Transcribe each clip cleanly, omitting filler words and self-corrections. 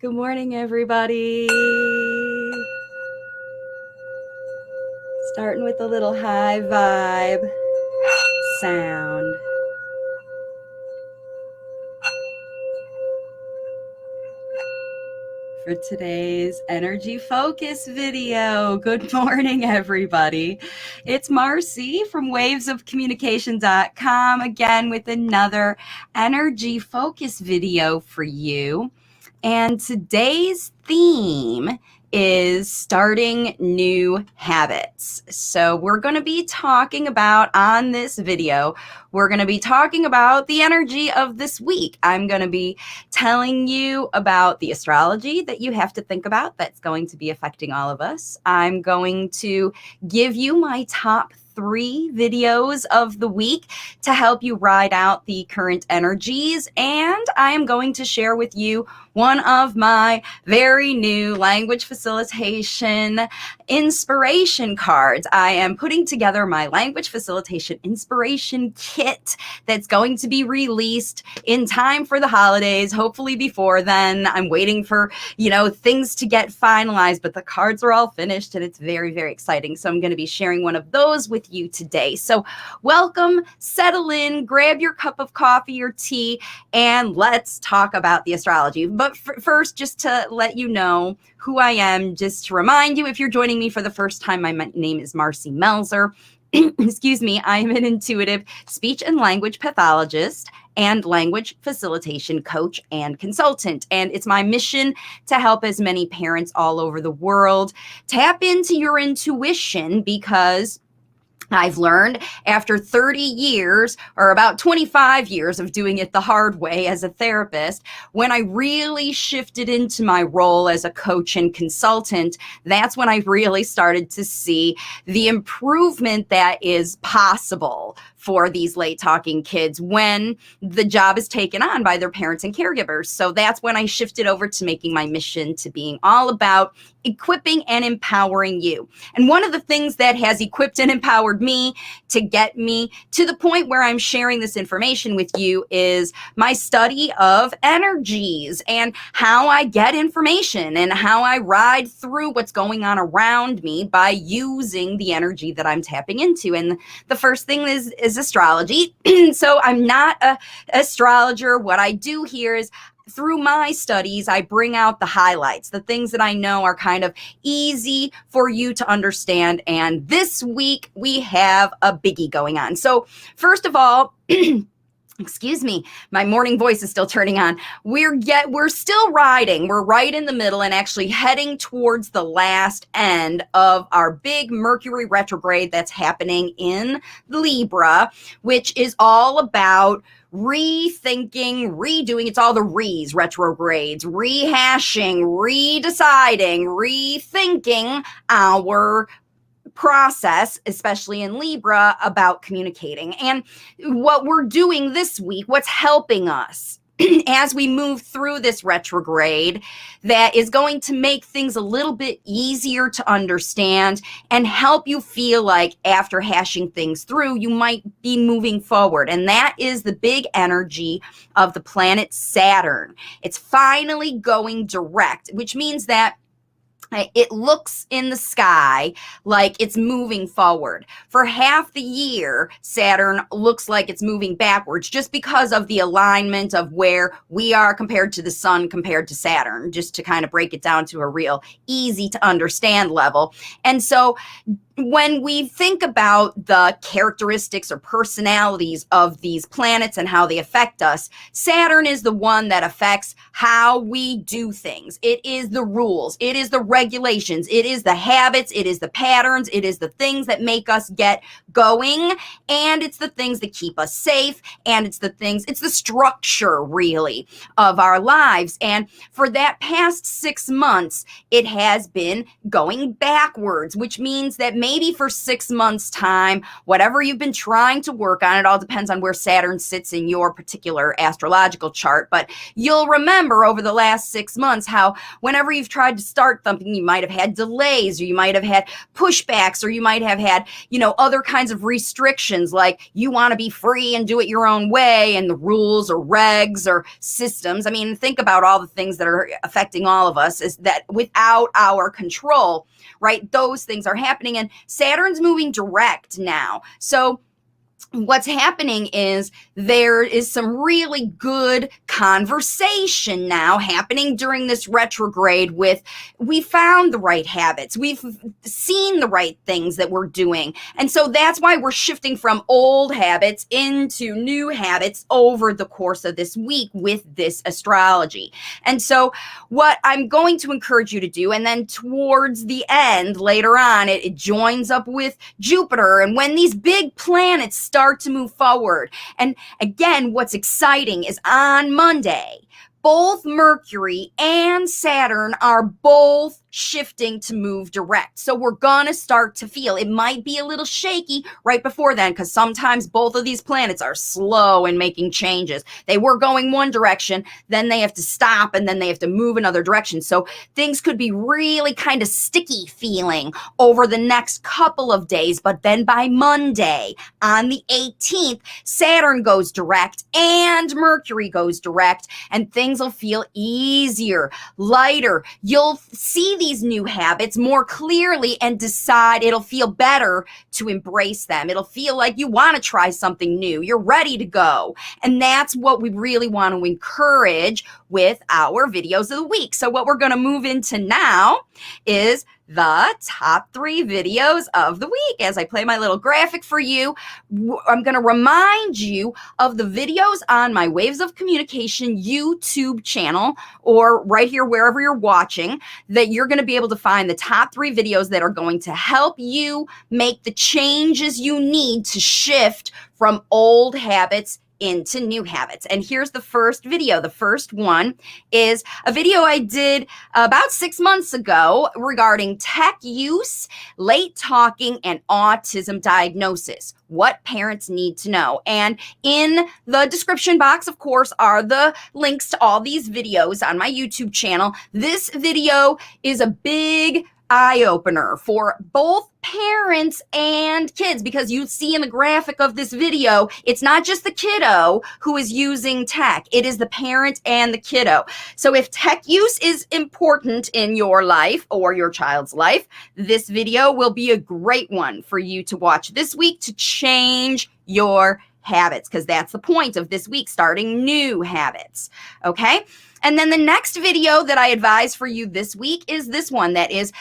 Good morning, everybody. Starting with a little high vibe sound. For today's energy focus video. Good morning, everybody. It's Marci from wavesofcommunication.com again with another energy focus video for you. And today's theme is starting new habits. So we're going to be talking about on this video, we're going to be talking about the energy of this week. I'm going to be telling you about the astrology that you have to think about that's going to be affecting all of us. I'm going to give you my top 3 videos of the week to help you ride out the current energies. And I am going to share with you one of my very new language facilitation inspiration cards. I am putting together my language facilitation inspiration kit that's going to be released in time for the holidays, hopefully before then. I'm waiting for, things to get finalized, but the cards are all finished and it's very, very exciting. So I'm going to be sharing one of those with you today. So welcome, settle in, grab your cup of coffee or tea, and let's talk about the astrology. But first, just to let you know who I am, just to remind you, if you're joining me for the first time, my name is Marci Melzer. Excuse me, I'm an intuitive speech and language pathologist and language facilitation coach and consultant. And it's my mission to help as many parents all over the world tap into your intuition, because I've learned after 30 years or about 25 years of doing it the hard way as a therapist, when I really shifted into my role as a coach and consultant, that's when I really started to see the improvement that is possible for these late talking kids when the job is taken on by their parents and caregivers. So that's when I shifted over to making my mission to being all about equipping and empowering you. And one of the things that has equipped and empowered me to get me to the point where I'm sharing this information with you is my study of energies and how I get information and how I ride through what's going on around me by using the energy that I'm tapping into. And the first thing is astrology. So I'm not an astrologer. What I do here is, through my studies, I bring out the highlights, the things that I know are kind of easy for you to understand. And this week we have a biggie going on. So first of all, excuse me, my morning voice is still turning on. We're still riding. We're right in the middle and actually heading towards the last end of our big Mercury retrograde that's happening in Libra, which is all about rethinking, redoing. It's all the retrogrades, rehashing, redeciding, rethinking our process, especially in Libra, about communicating. And what we're doing this week, what's helping us as we move through this retrograde, that is going to make things a little bit easier to understand and help you feel like after hashing things through, you might be moving forward. And that is the big energy of the planet Saturn. It's finally going direct, which means that it looks in the sky like it's moving forward. For half the year, Saturn looks like it's moving backwards just because of the alignment of where we are compared to the sun compared to Saturn, just to kind of break it down to a real easy to understand level. And so when we think about the characteristics or personalities of these planets and how they affect us, Saturn is the one that affects how we do things. It is the rules. It is the regulations. It is the habits. It is the patterns. It is the things that make us get going. And it's the things that keep us safe. And it's the structure, really, of our lives. And for that past 6 months, it has been going backwards, which means that maybe maybe for 6 months time, whatever you've been trying to work on. It all depends on where Saturn sits in your particular astrological chart, but you'll remember over the last 6 months how whenever you've tried to start something, you might have had delays, or you might have had pushbacks, or you might have had, other kinds of restrictions, like you want to be free and do it your own way, and the rules or regs or systems. I mean, think about all the things that are affecting all of us is that without our control, right? Those things are happening, and Saturn's moving direct now. So what's happening is there is some really good conversation now happening during this retrograde we found the right habits. We've seen the right things that we're doing. And so that's why we're shifting from old habits into new habits over the course of this week with this astrology. And so what I'm going to encourage you to do, and then towards the end, later on, it joins up with Jupiter. And when these big planets start to move forward. And again, what's exciting is on Monday, both Mercury and Saturn are both shifting to move direct. So we're going to start to feel, it might be a little shaky right before then, because sometimes both of these planets are slow in making changes. They were going one direction, then they have to stop, and then they have to move another direction. So things could be really kind of sticky feeling over the next couple of days. But then by Monday, on the 18th, Saturn goes direct and Mercury goes direct, and things will feel easier, lighter. You'll see these new habits more clearly and decide it'll feel better to embrace them. It'll feel like you want to try something new. You're ready to go. And that's what we really want to encourage with our videos of the week. So what we're going to move into now is the top 3 videos of the week. As I play my little graphic for you, I'm going to remind you of the videos on my Waves of Communication YouTube channel, or right here, wherever you're watching, that you're going to be able to find the top 3 videos that are going to help you make the changes you need to shift from old habits into new habits. And here's the first video. The first one is a video I did about 6 months ago regarding tech use, late talking, and autism diagnosis. What parents need to know. And in the description box, of course, are the links to all these videos on my YouTube channel. This video is a big eye-opener for both parents and kids, because you see in the graphic of this video, it's not just the kiddo who is using tech, it is the parent and the kiddo. So if tech use is important in your life or your child's life, this video will be a great one for you to watch this week to change your habits, because that's the point of this week, starting new habits. Okay? And then the next video that I advise for you this week is this one, that is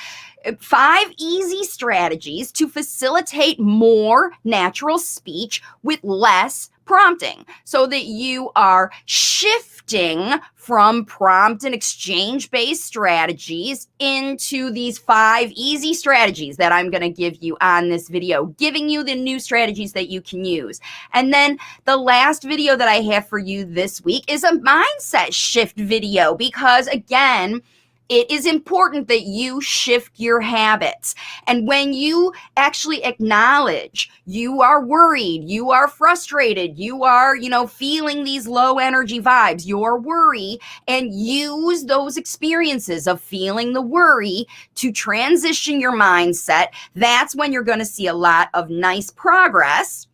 5 easy strategies to facilitate more natural speech with less prompting, so that you are shifting from prompt and exchange-based strategies into these 5 easy strategies that I'm going to give you on this video, giving you the new strategies that you can use. And then the last video that I have for you this week is a mindset shift video, because again, it is important that you shift your habits. And when you actually acknowledge you are worried, you are frustrated, you are, feeling these low energy vibes, your worry, and use those experiences of feeling the worry to transition your mindset, that's when you're going to see a lot of nice progress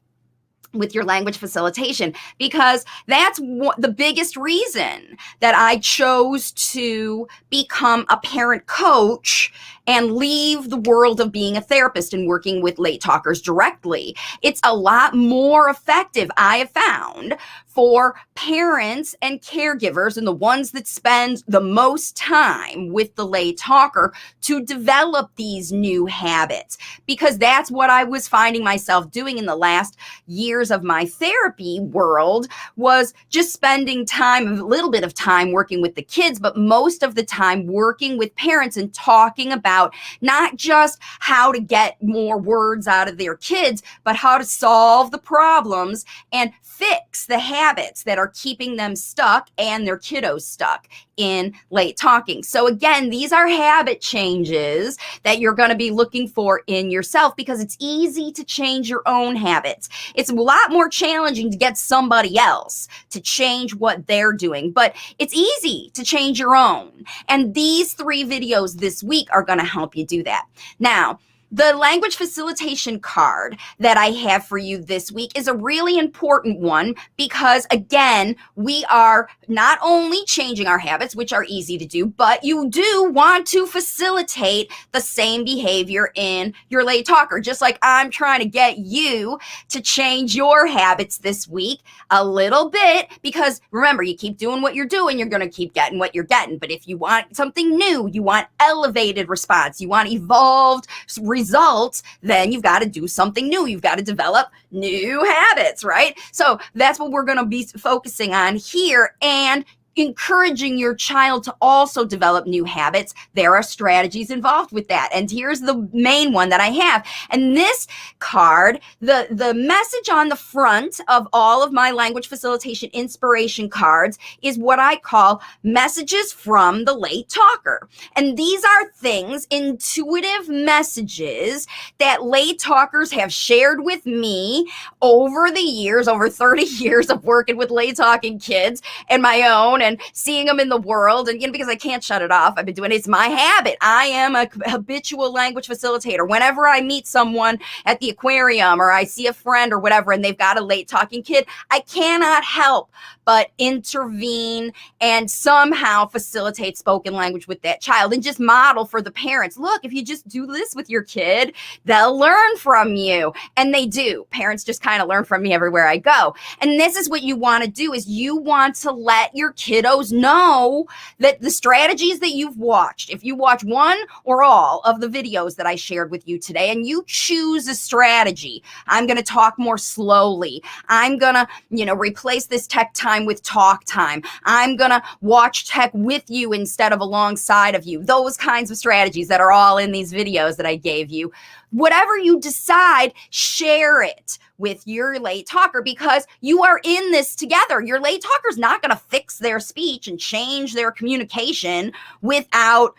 with your language facilitation, because that's the biggest reason that I chose to become a parent coach and leave the world of being a therapist and working with late talkers directly. It's a lot more effective, I have found, for parents and caregivers and the ones that spend the most time with the late talker to develop these new habits, because that's what I was finding myself doing in the last years of my therapy world, was just spending time, a little bit of time working with the kids, but most of the time working with parents and talking about not just how to get more words out of their kids, but how to solve the problems and fix the habits that are keeping them stuck and their kiddos stuck in late talking. So again, these are habit changes that you're going to be looking for in yourself, because it's easy to change your own habits. It's a lot more challenging to get somebody else to change what they're doing, but it's easy to change your own. And these 3 videos this week are going to help you do that. Now, the language facilitation card that I have for you this week is a really important one, because again, we are not only changing our habits, which are easy to do, but you do want to facilitate the same behavior in your late talker, just like I'm trying to get you to change your habits this week a little bit, because remember, you keep doing what you're doing, you're going to keep getting what you're getting. But if you want something new, you want elevated response, you want evolved results, then you've got to do something new. You've got to develop new habits, right? So that's what we're going to be focusing on here, and encouraging your child to also develop new habits. There are strategies involved with that. And here's the main one that I have. And this card, the message on the front of all of my language facilitation inspiration cards is what I call messages from the late talker. And these are things, intuitive messages that late talkers have shared with me over the years, over 30 years of working with late talking kids and my own, and seeing them in the world. And, because I can't shut it off. I've been doing it. It's my habit. I am a habitual language facilitator. Whenever I meet someone at the aquarium, or I see a friend or whatever, and they've got a late talking kid, I cannot help but intervene and somehow facilitate spoken language with that child, and just model for the parents. Look, if you just do this with your kid, they'll learn from you. And they do. Parents just kind of learn from me everywhere I go. And this is what you want to do, is you want to let your kiddos know that the strategies that you've watched, if you watch one or all of the videos that I shared with you today, and you choose a strategy, I'm going to talk more slowly. I'm going to, replace this tech time with talk time. I'm going to watch tech with you instead of alongside of you. Those kinds of strategies that are all in these videos that I gave you. Whatever you decide, share it with your late talker, because you are in this together. Your late talker is not going to fix their speech and change their communication without,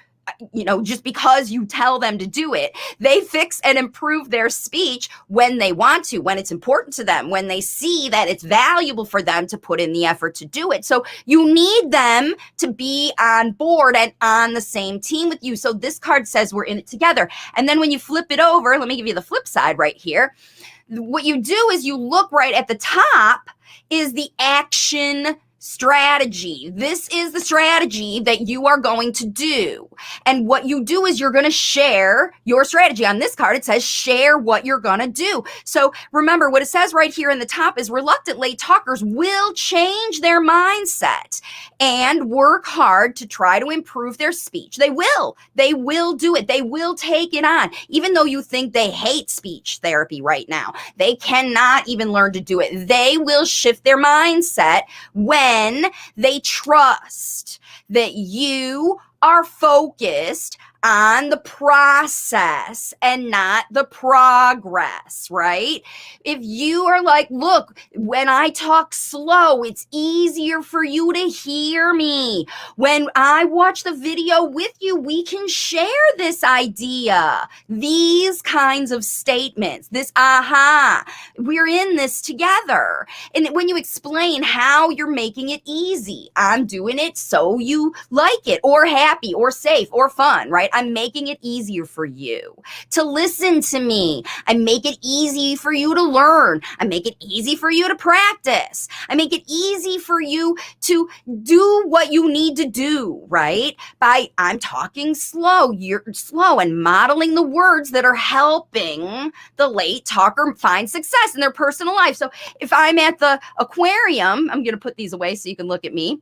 just because you tell them to do it. They fix and improve their speech when they want to, when it's important to them, when they see that it's valuable for them to put in the effort to do it. So you need them to be on board and on the same team with you. So this card says we're in it together. And then when you flip it over, let me give you the flip side right here. What you do is you look right at the top is the action strategy. This is the strategy that you are going to do. And what you do is you're going to share your strategy. On this card, it says share what you're going to do. So remember, what it says right here in the top is reluctant late talkers will change their mindset and work hard to try to improve their speech. They will do it. They will take it on. Even though you think they hate speech therapy right now, they cannot even learn to do it. They will shift their mindset when they trust that you are focused on the process and not the progress, right? If you are like, look, when I talk slow, it's easier for you to hear me. When I watch the video with you, we can share this idea, these kinds of statements, this aha, we're in this together. And when you explain how you're making it easy, I'm doing it so you like it, or happy, or safe, or fun, right? I'm making it easier for you to listen to me. I make it easy for you to learn. I make it easy for you to practice. I make it easy for you to do what you need to do, right? I'm talking slow, you're slow, and modeling the words that are helping the late talker find success in their personal life. So if I'm at the aquarium, I'm going to put these away so you can look at me.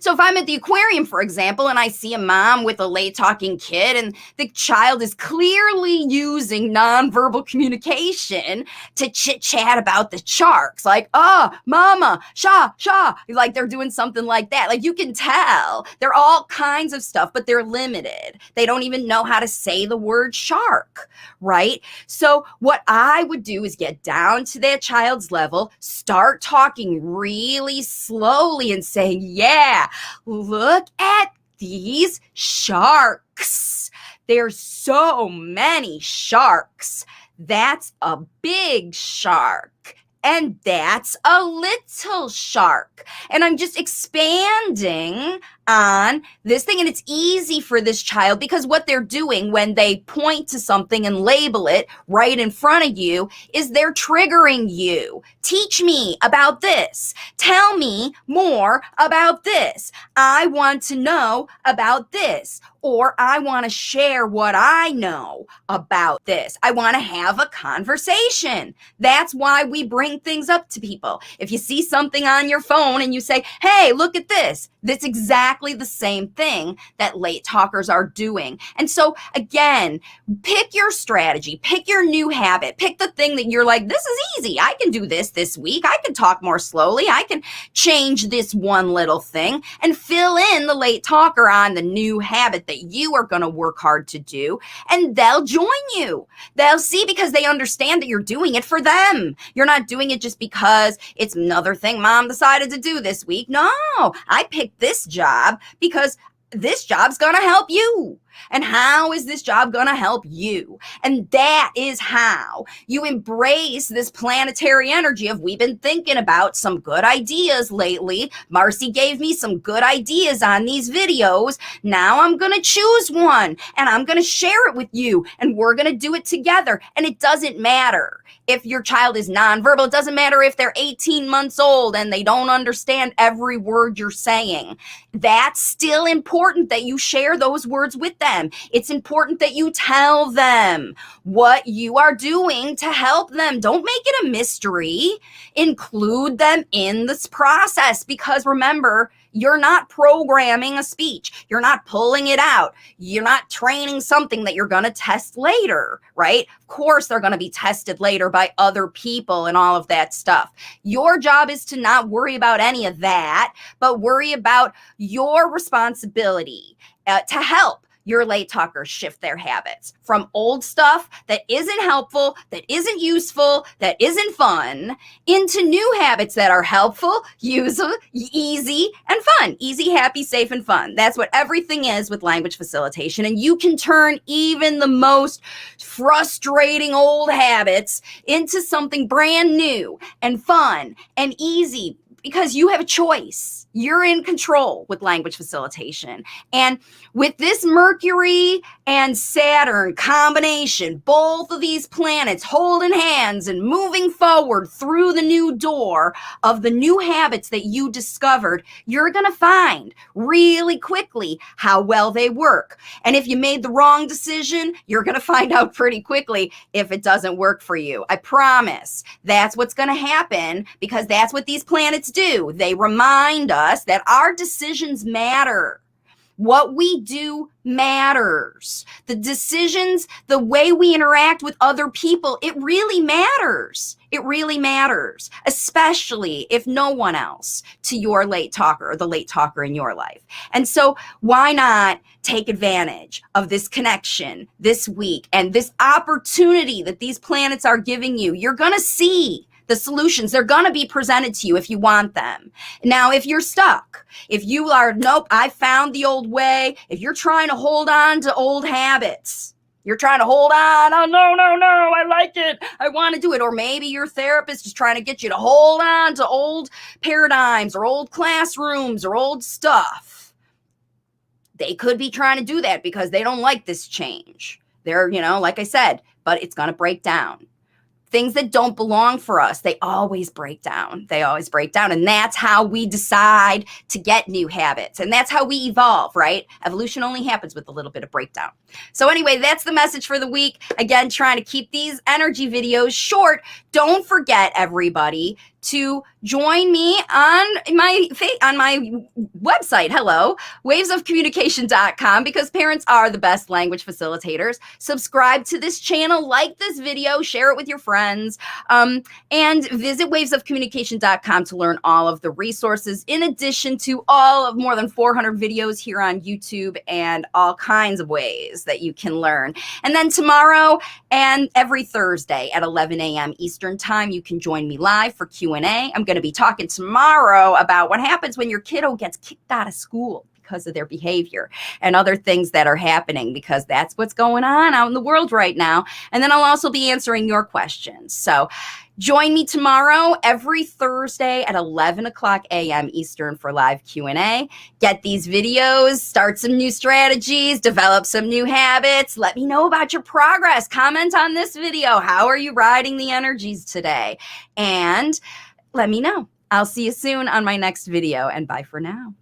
So if I'm at the aquarium, for example, and I see a mom with a late talking kid, and the child is clearly using nonverbal communication to chit chat about the sharks, like, mama, sha, like they're doing something like that. Like you can tell they're all kinds of stuff, but they're limited. They don't even know how to say the word shark, right? So what I would do is get down to that child's level, start talking really slowly and saying, yeah, Yeah. Look at these sharks. There's so many sharks. That's a big shark. And that's a little shark. And I'm just expanding on this thing. And it's easy for this child because what they're doing when they point to something and label it right in front of you is they're triggering you. Teach me about this. Tell me more about this. I want to know about this. Or I want to share what I know about this. I want to have a conversation. That's why we bring things up to people. If you see something on your phone and you say, hey, look at this, that's exactly the same thing that late talkers are doing. And so again, pick your strategy, pick your new habit, pick the thing that you're like, this is easy. I can do this week. I can talk more slowly. I can change this one little thing and fill in the late talker on the new habit that you are going to work hard to do, and they'll join you. They'll see because they understand that you're doing it for them. You're not doing it just because it's another thing mom decided to do this week. No, I picked this job because this job's going to help you. And how is this job going to help you? And that is how you embrace this planetary energy of we've been thinking about some good ideas lately. Marci gave me some good ideas on these videos. Now I'm going to choose one and I'm going to share it with you and we're going to do it together. And it doesn't matter if your child is nonverbal. It doesn't matter if they're 18 months old and they don't understand every word you're saying. That's still important that you share those words with them. It's important that you tell them what you are doing to help them. Don't make it a mystery. Include them in this process because remember, you're not programming a speech. You're not pulling it out. You're not training something that you're going to test later, right? Of course, they're going to be tested later by other people and all of that stuff. Your job is to not worry about any of that, but worry about your responsibility to help your late talkers shift their habits from old stuff that isn't helpful, that isn't useful, that isn't fun, into new habits that are helpful, useful, easy, and fun. Easy, happy, safe, and fun. That's what everything is with language facilitation. And you can turn even the most frustrating old habits into something brand new and fun and easy because you have a choice. You're in control with language facilitation. And with this Mercury and Saturn combination, both of these planets holding hands and moving forward through the new door of the new habits that you discovered, you're going to find really quickly how well they work. And if you made the wrong decision, you're going to find out pretty quickly if it doesn't work for you. I promise. That's what's going to happen because that's what these planets do. They remind us that our decisions matter. What we do matters. The decisions, the way we interact with other people, it really matters. It really matters, especially if no one else to your late talker or the late talker in your life. And so why not take advantage of this connection this week and this opportunity that these planets are giving you? You're going to see the solutions. They're going to be presented to you if you want them. Now, if you're stuck, if you are, nope, I found the old way, if you're trying to hold on to old habits, you're trying to hold on, oh, no, I like it, I want to do it. Or maybe your therapist is trying to get you to hold on to old paradigms or old classrooms or old stuff. They could be trying to do that because they don't like this change. They're, like I said, but it's going to break down. Things that don't belong for us, they always break down. They always break down. And that's how we decide to get new habits. And that's how we evolve, right? Evolution only happens with a little bit of breakdown. So anyway, that's the message for the week. Again, trying to keep these energy videos short. Don't forget, everybody, to join me on my website, wavesofcommunication.com, because parents are the best language facilitators. Subscribe to this channel, like this video, share it with your friends, and visit wavesofcommunication.com to learn all of the resources, in addition to all of more than 400 videos here on YouTube and all kinds of ways that you can learn. And then tomorrow and every Thursday at 11 a.m. Eastern Time, you can join me live for Q&A Q&A. I'm going to be talking tomorrow about what happens when your kiddo gets kicked out of school because of their behavior and other things that are happening, because that's what's going on out in the world right now. And then I'll also be answering your questions. So join me tomorrow every Thursday at 11 o'clock a.m. Eastern for live Q&A. Get these videos, start some new strategies, develop some new habits. Let me know about your progress. Comment on this video. How are you riding the energies today? And let me know. I'll see you soon on my next video, and bye for now.